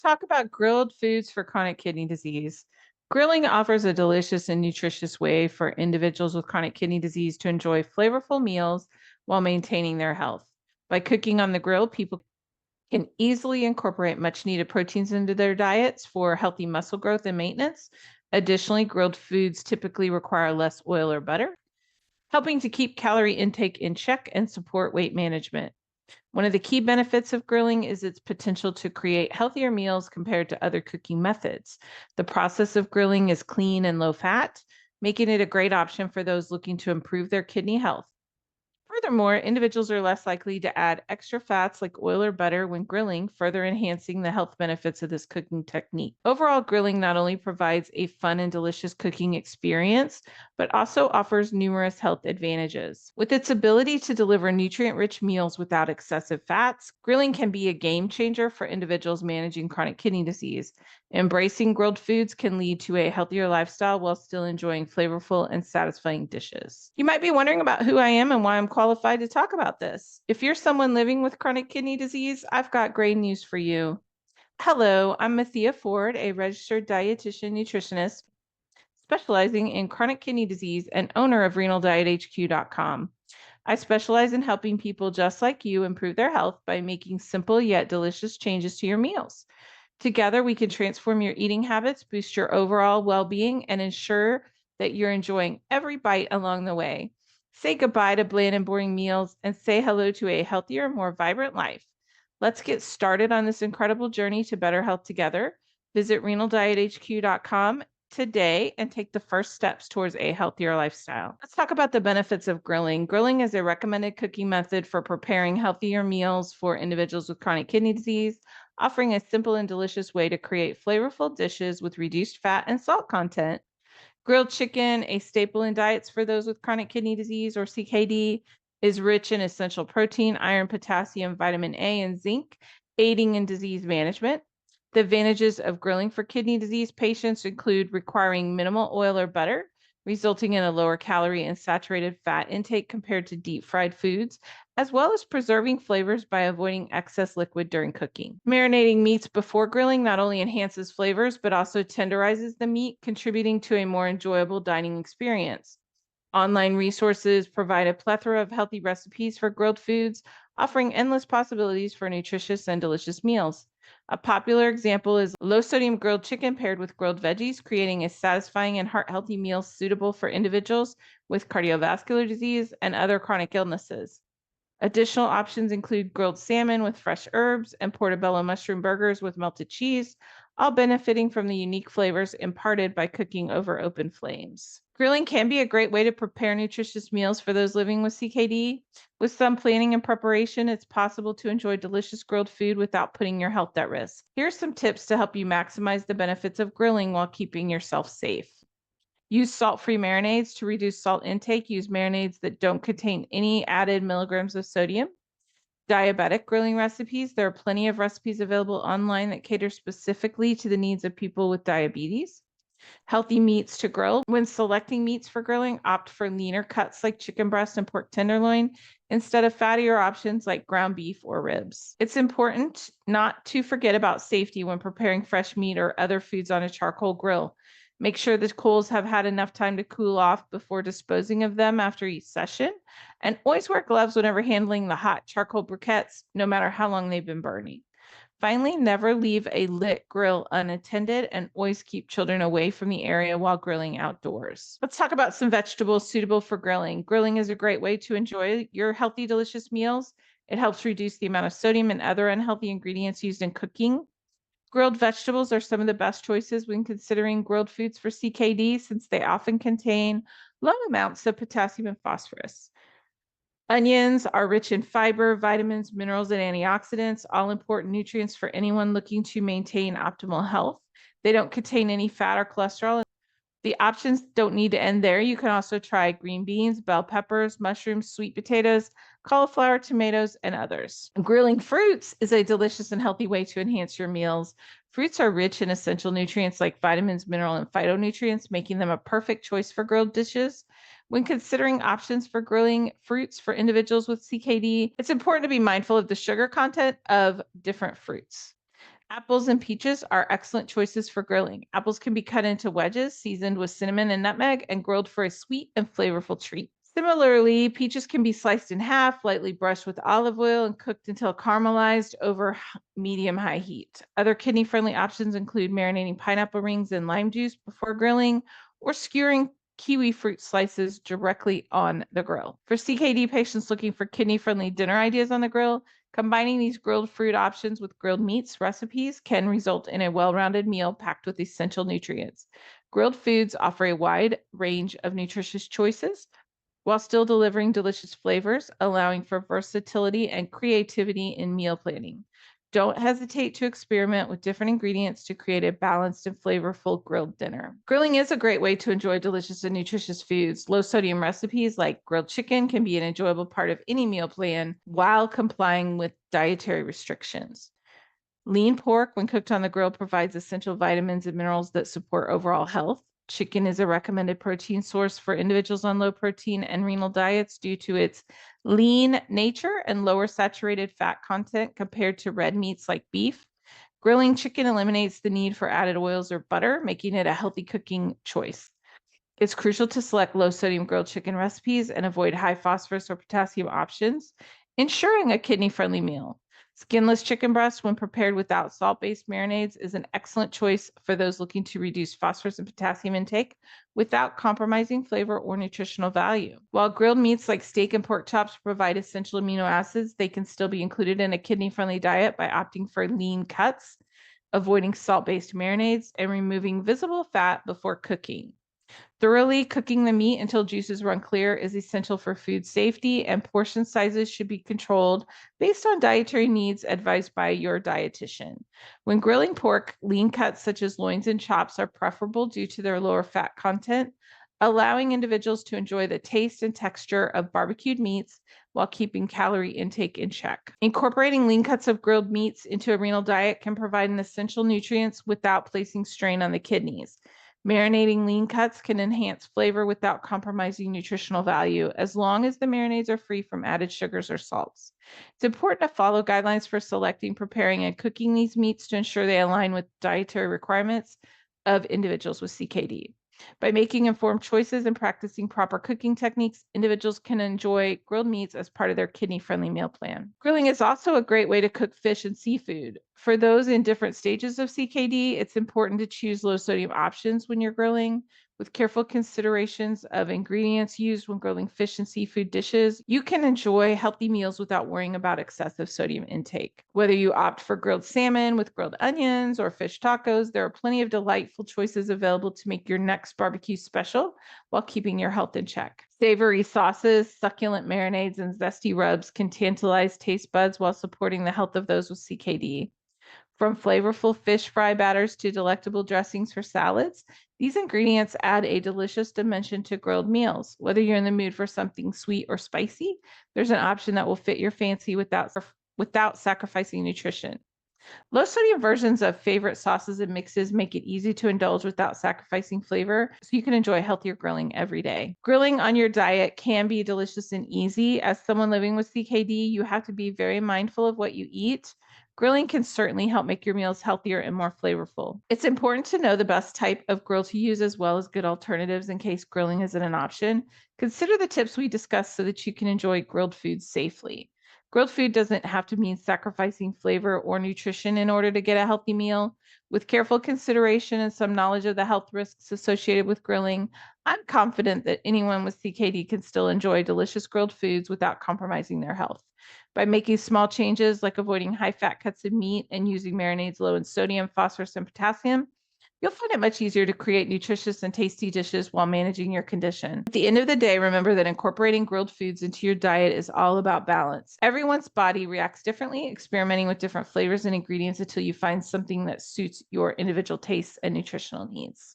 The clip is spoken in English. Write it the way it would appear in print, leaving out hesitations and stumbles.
Talk about grilled foods for chronic kidney disease. Grilling offers a delicious and nutritious way for individuals with chronic kidney disease to enjoy flavorful meals while maintaining their health. By cooking on the grill, people can easily incorporate much needed proteins into their diets for healthy muscle growth and maintenance. Additionally, grilled foods typically require less oil or butter, helping to keep calorie intake in check and support weight management. One of the key benefits of grilling is its potential to create healthier meals compared to other cooking methods. The process of grilling is clean and low fat, making it a great option for those looking to improve their kidney health. Furthermore, individuals are less likely to add extra fats like oil or butter when grilling, further enhancing the health benefits of this cooking technique. Overall, grilling not only provides a fun and delicious cooking experience, but also offers numerous health advantages. With its ability to deliver nutrient rich meals without excessive fats, grilling can be a game changer for individuals managing chronic kidney disease. Embracing grilled foods can lead to a healthier lifestyle while still enjoying flavorful and satisfying dishes. You might be wondering about who I am and why I'm qualified to talk about this. If you're someone living with chronic kidney disease, I've got great news for you. Hello, I'm Mathea Ford, a registered dietitian nutritionist specializing in chronic kidney disease and owner of renaldiethq.com. I specialize in helping people just like you improve their health by making simple yet delicious changes to your meals. Together, we can transform your eating habits, boost your overall well being, and ensure that you're enjoying every bite along the way. Say goodbye to bland and boring meals and say hello to a healthier, more vibrant life. Let's get started on this incredible journey to better health together. Visit renaldiethq.com today and take the first steps towards a healthier lifestyle. Let's talk about the benefits of grilling. Grilling is a recommended cooking method for preparing healthier meals for individuals with chronic kidney disease, offering a simple and delicious way to create flavorful dishes with reduced fat and salt content. Grilled chicken, a staple in diets for those with chronic kidney disease or CKD, is rich in essential protein, iron, potassium, vitamin A, and zinc, aiding in disease management. The advantages of grilling for kidney disease patients include requiring minimal oil or butter, resulting in a lower calorie and saturated fat intake compared to deep fried foods, as well as preserving flavors by avoiding excess liquid during cooking. Marinating meats before grilling not only enhances flavors, but also tenderizes the meat, contributing to a more enjoyable dining experience. Online resources provide a plethora of healthy recipes for grilled foods, offering endless possibilities for nutritious and delicious meals. A popular example is low sodium grilled chicken paired with grilled veggies, creating a satisfying and heart healthy meal suitable for individuals with cardiovascular disease and other chronic illnesses. Additional options include grilled salmon with fresh herbs and portobello mushroom burgers with melted cheese, all benefiting from the unique flavors imparted by cooking over open flames. Grilling can be a great way to prepare nutritious meals for those living with CKD. With some planning and preparation, it's possible to enjoy delicious grilled food without putting your health at risk. Here are some tips to help you maximize the benefits of grilling while keeping yourself safe. Use salt-free marinades to reduce salt intake. Use marinades that don't contain any added milligrams of sodium. Diabetic grilling recipes. There are plenty of recipes available online that cater specifically to the needs of people with diabetes. Healthy meats to grill. When selecting meats for grilling, opt for leaner cuts like chicken breast and pork tenderloin instead of fattier options like ground beef or ribs. It's important not to forget about safety when preparing fresh meat or other foods on a charcoal grill. Make sure the coals have had enough time to cool off before disposing of them after each session. And always wear gloves whenever handling the hot charcoal briquettes, no matter how long they've been burning. Finally, never leave a lit grill unattended and always keep children away from the area while grilling outdoors. Let's talk about some vegetables suitable for grilling. Grilling is a great way to enjoy your healthy, delicious meals. It helps reduce the amount of sodium and other unhealthy ingredients used in cooking. Grilled vegetables are some of the best choices when considering grilled foods for CKD since they often contain low amounts of potassium and phosphorus. Onions are rich in fiber, vitamins, minerals, and antioxidants, all important nutrients for anyone looking to maintain optimal health. They don't contain any fat or cholesterol. The options don't need to end there. You can also try green beans, bell peppers, mushrooms, sweet potatoes, cauliflower, tomatoes, and others. Grilling fruits is a delicious and healthy way to enhance your meals. Fruits are rich in essential nutrients like vitamins, mineral, and phytonutrients, making them a perfect choice for grilled dishes. When considering options for grilling fruits for individuals with CKD, it's important to be mindful of the sugar content of different fruits. Apples and peaches are excellent choices for grilling. Apples can be cut into wedges, seasoned with cinnamon and nutmeg, and grilled for a sweet and flavorful treat. Similarly, peaches can be sliced in half, lightly brushed with olive oil, and cooked until caramelized over medium-high heat. Other kidney-friendly options include marinating pineapple rings in lime juice before grilling or skewering kiwi fruit slices directly on the grill. For CKD patients looking for kidney-friendly dinner ideas on the grill, combining these grilled fruit options with grilled meats recipes can result in a well-rounded meal packed with essential nutrients. Grilled foods offer a wide range of nutritious choices while still delivering delicious flavors, allowing for versatility and creativity in meal planning. Don't hesitate to experiment with different ingredients to create a balanced and flavorful grilled dinner. Grilling is a great way to enjoy delicious and nutritious foods. Low sodium recipes like grilled chicken can be an enjoyable part of any meal plan while complying with dietary restrictions. Lean pork, when cooked on the grill, provides essential vitamins and minerals that support overall health. Chicken is a recommended protein source for individuals on low protein and renal diets due to its lean nature and lower saturated fat content compared to red meats like beef. Grilling chicken eliminates the need for added oils or butter, making it a healthy cooking choice. It's crucial to select low sodium grilled chicken recipes and avoid high phosphorus or potassium options, ensuring a kidney friendly meal. Skinless chicken breast, when prepared without salt based marinades, is an excellent choice for those looking to reduce phosphorus and potassium intake without compromising flavor or nutritional value. While grilled meats like steak and pork chops provide essential amino acids, they can still be included in a kidney friendly diet by opting for lean cuts, avoiding salt based marinades, and removing visible fat before cooking. Thoroughly cooking the meat until juices run clear is essential for food safety, and portion sizes should be controlled based on dietary needs advised by your dietitian. When grilling pork, lean cuts such as loins and chops are preferable due to their lower fat content, allowing individuals to enjoy the taste and texture of barbecued meats while keeping calorie intake in check. Incorporating lean cuts of grilled meats into a renal diet can provide an essential nutrients without placing strain on the kidneys. Marinating lean cuts can enhance flavor without compromising nutritional value, as long as the marinades are free from added sugars or salts. It's important to follow guidelines for selecting, preparing, and cooking these meats to ensure they align with dietary requirements of individuals with CKD. By making informed choices and practicing proper cooking techniques, individuals can enjoy grilled meats as part of their kidney-friendly meal plan. Grilling is also a great way to cook fish and seafood. For those in different stages of CKD, it's important to choose low-sodium options when you're grilling. With careful considerations of ingredients used when grilling fish and seafood dishes, you can enjoy healthy meals without worrying about excessive sodium intake. Whether you opt for grilled salmon with grilled onions or fish tacos, there are plenty of delightful choices available to make your next barbecue special while keeping your health in check. Savory sauces, succulent marinades, and zesty rubs can tantalize taste buds while supporting the health of those with CKD. From flavorful fish fry batters to delectable dressings for salads, these ingredients add a delicious dimension to grilled meals. Whether you're in the mood for something sweet or spicy, there's an option that will fit your fancy without sacrificing nutrition. Low sodium versions of favorite sauces and mixes make it easy to indulge without sacrificing flavor, so you can enjoy healthier grilling every day. Grilling on your diet can be delicious and easy. As someone living with CKD, you have to be very mindful of what you eat. Grilling can certainly help make your meals healthier and more flavorful. It's important to know the best type of grill to use as well as good alternatives in case grilling isn't an option. Consider the tips we discussed so that you can enjoy grilled foods safely. Grilled food doesn't have to mean sacrificing flavor or nutrition in order to get a healthy meal. With careful consideration and some knowledge of the health risks associated with grilling, I'm confident that anyone with CKD can still enjoy delicious grilled foods without compromising their health. By making small changes like avoiding high fat cuts of meat and using marinades low in sodium, phosphorus, and potassium, you'll find it much easier to create nutritious and tasty dishes while managing your condition. At the end of the day, remember that incorporating grilled foods into your diet is all about balance. Everyone's body reacts differently, experimenting with different flavors and ingredients until you find something that suits your individual tastes and nutritional needs.